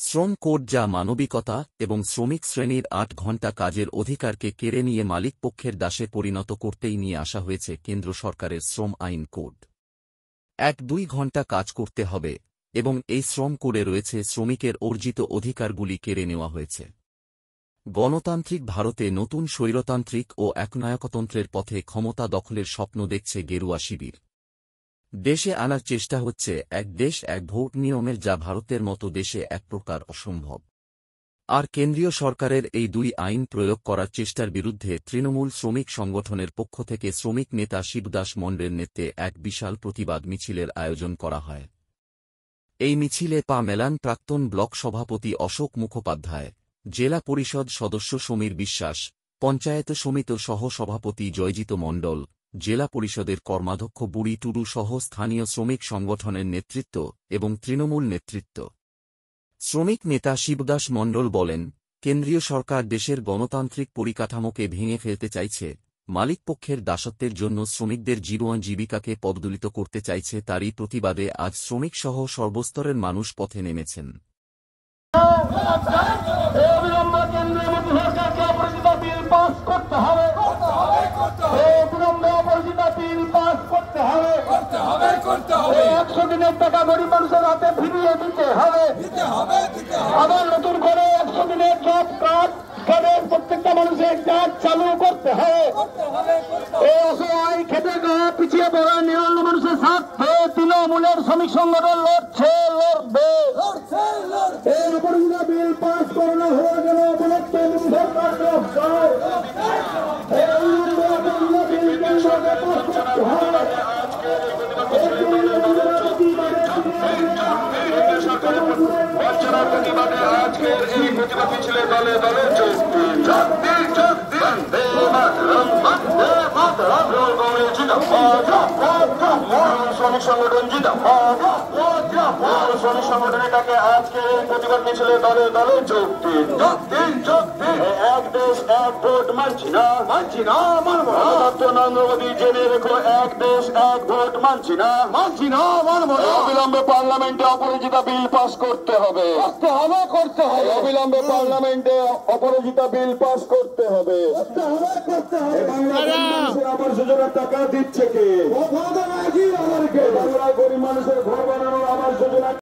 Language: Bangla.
শ্রম কোড যা মানবিকতা এবং শ্রমিক শ্রেণীর ৮ ঘণ্টা কাজের অধিকারকে কেড়ে নিয়ে মালিকপক্ষের দাসে পরিণত করতেই নিয়ে আসা হয়েছে কেন্দ্র সরকারের শ্রম আইন কোড। ১-২ ঘণ্টা কাজ করতে হবে এবং এই শ্রম কোডে রয়েছে শ্রমিকের অর্জিত অধিকারগুলি কেড়ে নেওয়া হয়েছে। গণতান্ত্রিক ভারতে নতুন স্বৈরতান্ত্রিক ও একনায়কতন্ত্রের পথে ক্ষমতা দখলের স্বপ্ন দেখছে গেরুয়া শিবির। দেশে আনার চেষ্টা হচ্ছে এক দেশ এক ভোট নিয়মের, যা ভারতের মতো দেশে এক প্রকার অসম্ভব। আর কেন্দ্রীয় সরকারের এই দুই আইন প্রয়োগ করার চেষ্টার বিরুদ্ধে তৃণমূল শ্রমিক সংগঠনের পক্ষ থেকে শ্রমিক নেতা শিবদাস মণ্ডলের নেতৃত্বে এক বিশাল প্রতিবাদ মিছিলের আয়োজন করা হয়। এই মিছিলে পা মেলান প্রাক্তন ব্লক সভাপতি অশোক মুখোপাধ্যায়, জেলা পরিষদ সদস্য সমীর বিশ্বাস, পঞ্চায়েত সমিতি সহ সভাপতি জয়জিত মণ্ডল, জেলা পরিষদের কর্মাধ্যক্ষ বুড়ি টুডু সহ স্থানীয় শ্রমিক সংগঠনের নেতৃত্ব এবং তৃণমূল নেতৃত্ব। শ্রমিক নেতা শিবদাস মণ্ডল বলেন, কেন্দ্রীয় সরকার দেশের গণতান্ত্রিক পরিকাঠামোকে ভেঙে ফেলতে চাইছে, মালিকপক্ষের দাসত্বের জন্য শ্রমিকদের জীবন জীবিকাকে পদদলিত করতে চাইছে। তারই প্রতিবাদে আজ শ্রমিকসহ সর্বস্তরের মানুষ পথে নেমেছেন। টাকা গরিব মানুষের হাতে ফিরিয়ে দিতে হবে। আবার নতুন করে 100 দিনের জব কার্ড প্রত্যেকটা মানুষের কাজ চালু করতে হবে। এই অসহায় খেটে খাওয়া পিছিয়ে পড়া নিরন্ন মানুষের স্বার্থে তৃণমূলের শ্রমিক সংগঠন লড়ছে, লড়বে। এই অপরাজিতা বিল পাস করানো হয়ে গেল বলে কেন্দ্র সরকার প্রতিবাদে আজকের এই প্রতিবাদ মিছিলে দলে দলে যোগ দিন। শ্রমিক সংগঠন জিন্দাবাদ, শ্রমিক সংগঠনটাকে আজকের এই প্রতিবাদ মিছিলে দলে দলে যোগ দিন। এক দেশ এক ভোট মানছি না, মানছি না, মানব না। নরেন্দ্র মোদী জেনে রেখো, এক দেশ এক ভোট মানছি না, মানছি না, মানব না। অবিলম্বে পার্লামেন্টে অপরাজিতা বিল পাস করতে হবে, করতে হবে, করতে হবে। অবিলম্বে পার্লামেন্টে অপরাজিতা বিল পাস করতে হবে, করতে হবে, করতে হবে। আবাস যোজনার টাকা দিচ্ছে কে? বাংলা গরিব মানুষের ঘর বানানোর আবাস যোজনা